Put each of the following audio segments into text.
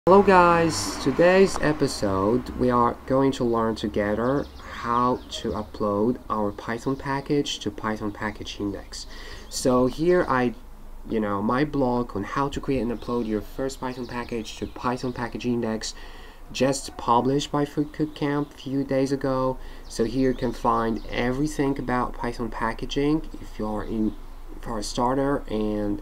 Hello guys, today's episode we are going to learn together how to upload our Python package to Python package index. So here my blog on how to create and upload your first Python package to Python package index just published by freeCodeCamp a few days ago. So here you can find everything about Python packaging if you're for a starter and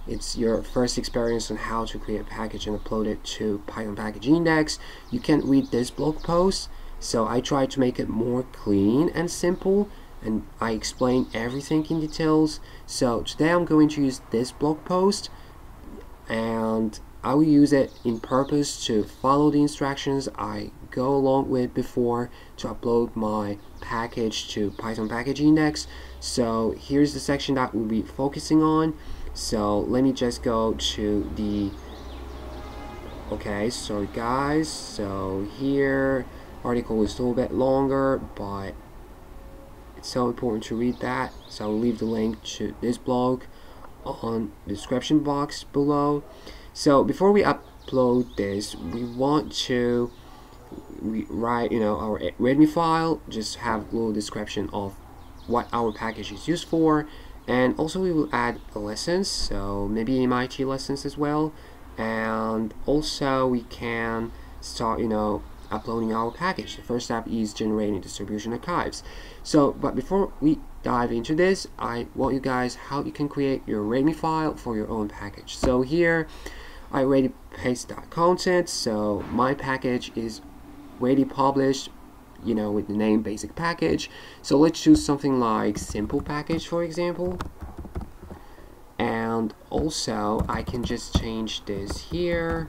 it's your first experience on how to create a package and upload it to Python package index. You can read this blog post. So I try to make it more clean and simple, and I explain everything in details. So today I'm going to use this blog post, and I will use it in purpose to follow the instructions I go along with before to upload my package to Python package index. So here's the section that we'll be focusing on. So let me just go to the sorry guys, so here article is a little bit longer, but it's so important to read that, so I'll leave the link to this blog on the description box below. So before we upload this, we want to write our readme file, just have a little description of what our package is used for. And also we will add lessons, so maybe MIT lessons as well. And also we can start uploading our package. The first step is generating distribution archives. But before we dive into this, I want you guys how you can create your readme file for your own package. So here I already paste that content, so my package is already published with the name basic package. So let's choose something like simple package, for example. And also I can just change this here.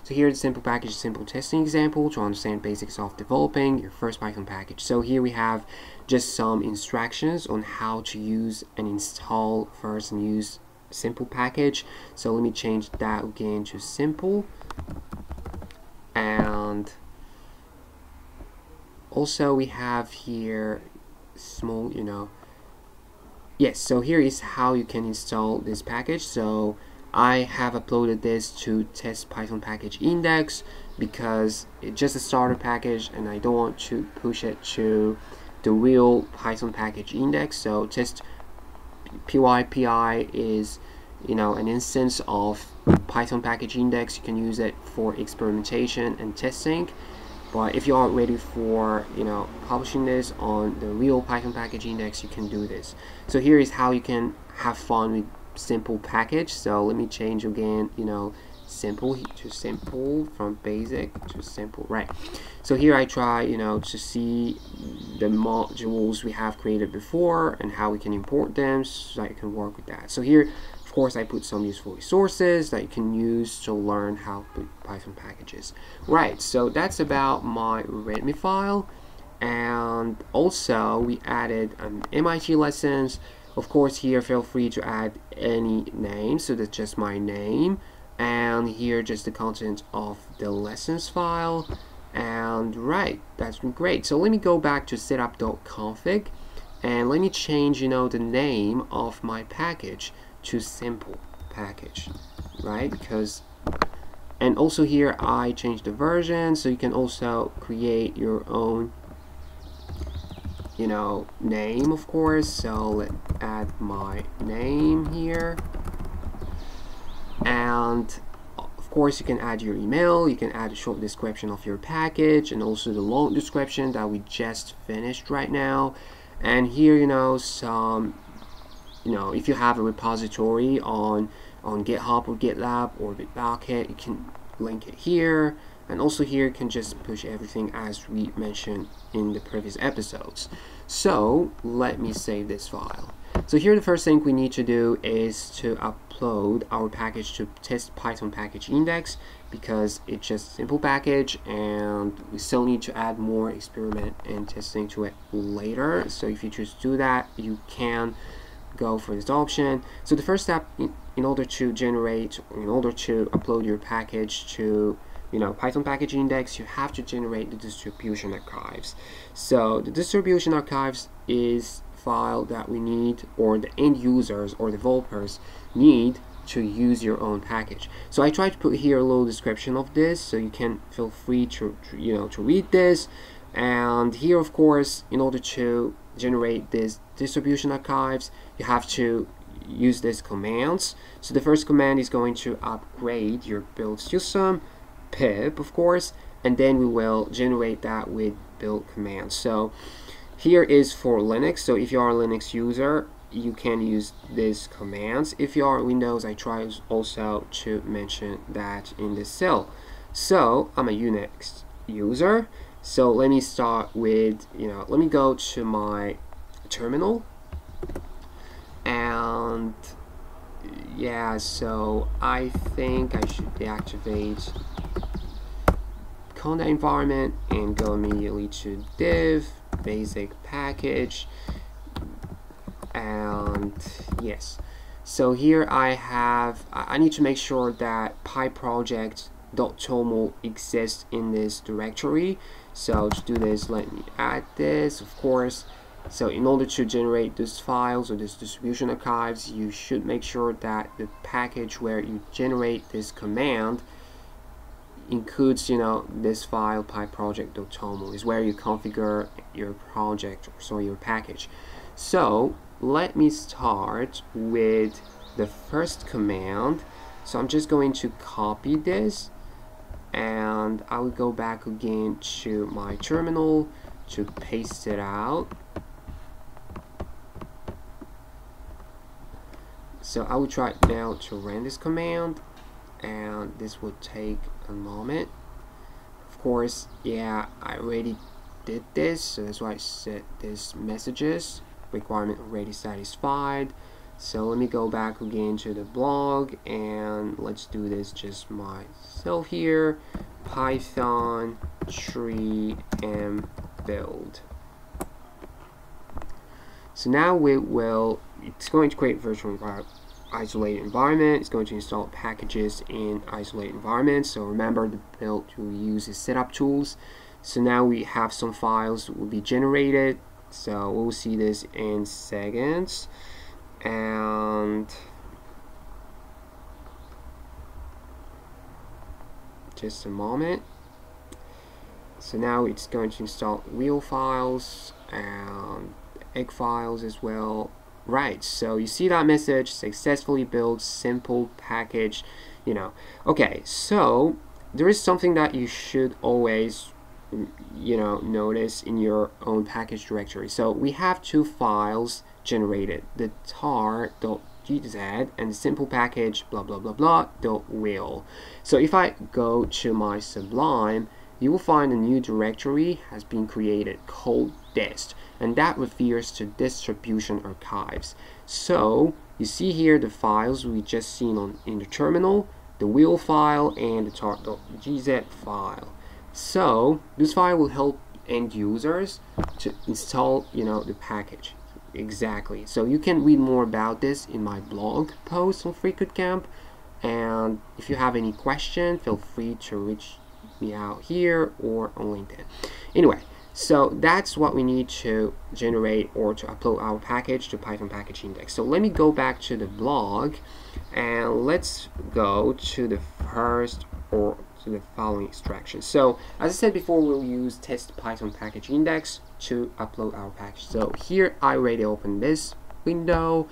So here the simple package, simple testing example to understand basics of developing your first Python package. So here we have just some instructions on how to use and install first and use simple package. So let me change that again to simple. And also we have here small yes, so here is how you can install this package. So I have uploaded this to test Python package index because it's just a starter package and I don't want to push it to the real Python package index. So test PyPI is an instance of Python package index. You can use it for experimentation and testing. But if you are ready for publishing this on the real Python package index, you can do this. So here is how you can have fun with simple package. So let me change again simple to simple, from basic to simple, right? So here I try to see the modules we have created before and how we can import them so that you can work with that. So here of course I put some useful resources that you can use to learn how to put Python packages. Right, so that's about my readme file. And also we added MIT lessons. Of course here feel free to add any name, so that's just my name, and here just the content of the lessons file. And right, that's great. So let me go back to setup.config and let me change the name of my package to simple package, right? And also here I changed the version, so you can also create your own name, of course. So let's add my name here, and of course you can add your email, you can add a short description of your package and also the long description that we just finished right now. And here some if you have a repository on GitHub or GitLab or Bitbucket, you can link it here. And also here you can just push everything as we mentioned in the previous episodes. So let me save this file. So here the first thing we need to do is to upload our package to test Python package index, because it's just a simple package and we still need to add more experiment and testing to it later. So if you choose to do that, you can go for this option. So the first step in order to upload your package to Python package index, you have to generate the distribution archives. So the distribution archives is file that we need, or the end users or developers need to use your own package. So I tried to put here a little description of this, so you can feel free to read this. And here, of course, in order to generate this distribution archives, you have to use these commands. So the first command is going to upgrade your build system, pip, of course, and then we will generate that with build command. So here is for Linux. So if you are a Linux user, you can use these commands. If you are Windows, I try also to mention that in this cell. So I'm a Unix user. So let me start with, let me go to my terminal. And yeah, so I think I should deactivate content environment and go immediately to div basic package. And yes, so here I need to make sure that pyproject.toml exists in this directory. So to do this, let me add this, of course. So in order to generate these files or this distribution archives, you should make sure that the package where you generate this command includes, this file pyproject.toml is where you configure your project, or your package. So let me start with the first command. So I'm just going to copy this, and I will go back again to my terminal to paste it out. So I will try now to run this command, and this will take a moment. Of course, yeah, I already did this, so that's why I set this messages requirement already satisfied. So let me go back again to the blog, and let's do this just myself here. Python tree and build. So now it's going to create virtual isolated environment. It's going to install packages in isolated environment. So remember, the build to use is setup tools. So now we have some files that will be generated. So we'll see this in seconds. And just a moment. So now it's going to install real files and egg files as well. Right, so you see that message, successfully built simple package, Okay, so there is something that you should always notice in your own package directory. So we have two files generated, the tar.gz and the simple package blah blah blah blah .will. So if I go to my Sublime, you will find a new directory has been created called dist, and that refers to distribution archives. So you see here the files we just seen in the terminal, the will file and the tar.gz file. So this file will help end users to install the package. Exactly. So you can read more about this in my blog post on freeCodeCamp, and if you have any question, feel free to reach me out here or on LinkedIn. Anyway, so that's what we need to generate or to upload our package to Python package index. So let me go back to the blog, and let's go to the first or to the following extraction. So as I said before, we'll use test Python package index to upload our package. So here I already opened this window.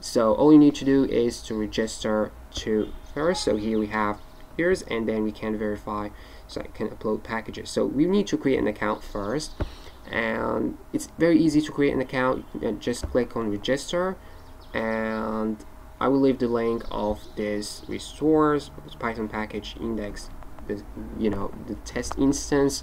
So all you need to do is to register to first. So here we have yours, and then we can verify so I can upload packages. So we need to create an account first, and it's very easy to create an account. You can just click on register, and I will leave the link of this resource, Python package index, the test instance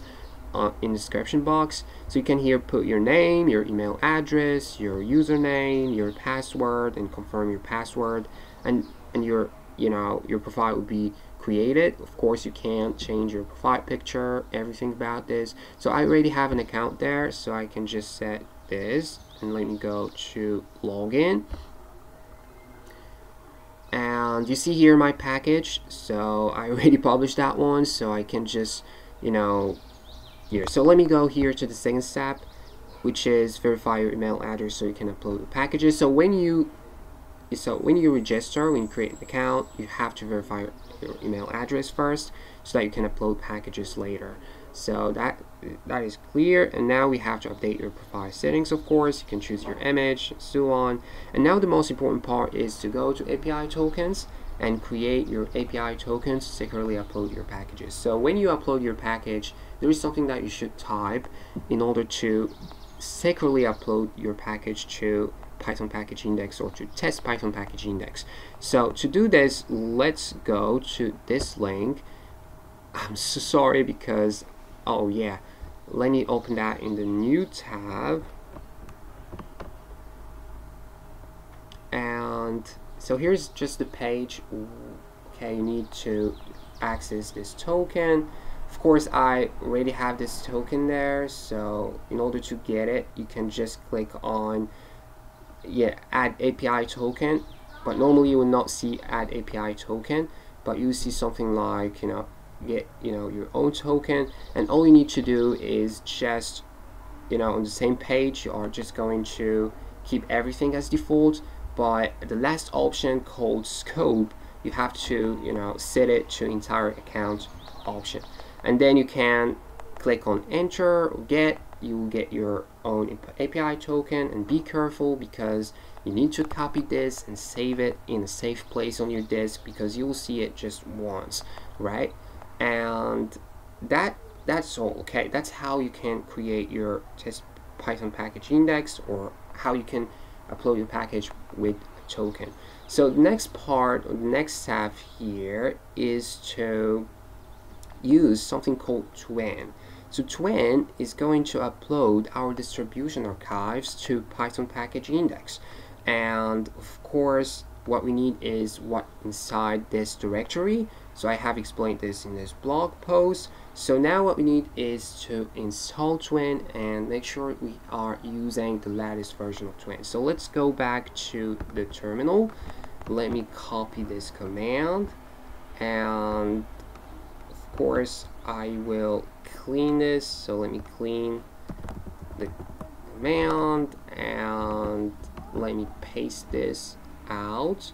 in the description box. So you can here put your name, your email address, your username, your password, and confirm your password, and your your profile will be created. Of course, you can change your profile picture, everything about this. So I already have an account there, so I can just set this, and let me go to login. And you see here my package, so I already published that one, so I can just here. So let me go here to the second step, which is verify your email address so you can upload the packages. So when you so when you register, when you create an account, you have to verify your email address first so that you can upload packages later. So that is clear. And now we have to update your profile settings. Of course, you can choose your image and so on. And now the most important part is to go to API tokens and create your API tokens to securely upload your packages. So when you upload your package, there is something that you should type in order to securely upload your package to Python package index or to test Python package index. So to do this, let's go to this link. I'm so sorry because, oh yeah, let me open that in the new tab. And so here's just the page. Okay, you need to access this token. Of course, I already have this token there, so in order to get it, you can just click on add API token. But normally you will not see add API token, but you see something like get your own token, and all you need to do is just on the same page you are just going to keep everything as default, but the last option called scope, you have to set it to entire account option, and then you can click on enter or get. You will get your own API token, and be careful because you need to copy this and save it in a safe place on your disk because you will see it just once, right? And that's all. Okay, that's how you can create your test Python package index, or how you can upload your package with a token. So the next part, or the next step here, is to use something called Twin. So Twin is going to upload our distribution archives to Python package index, and of course what we need is what inside this directory. So I have explained this in this blog post. So now what we need is to install Twin and make sure we are using the latest version of Twin. So let's go back to the terminal. Let me copy this command, and of course I will clean this. So let me clean the command and let me paste this out.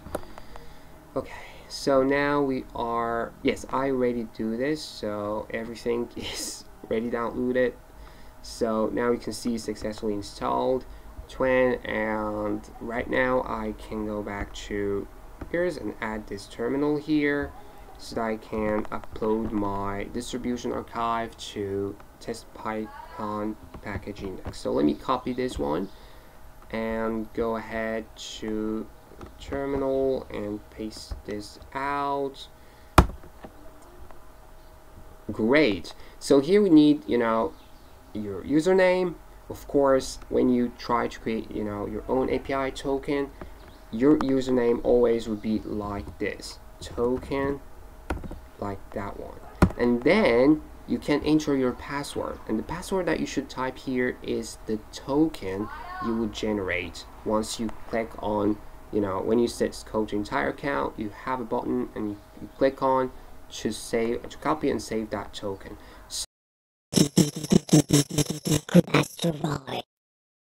Okay, so now we are, yes, I already do this, so everything is already downloaded. So now you can see successfully installed Twin, and right now I can go back to here's and add this terminal here so that I can upload my distribution archive to test Python package index. So let me copy this one and go ahead to terminal and paste this out. Great. So here we need your username. Of course, when you try to create your own API token, your username always would be like this, token, like that one. And then you can enter your password, and the password that you should type here is the token you will generate once you click on when you set scope to entire account. You have a button and you click on to copy and save that token.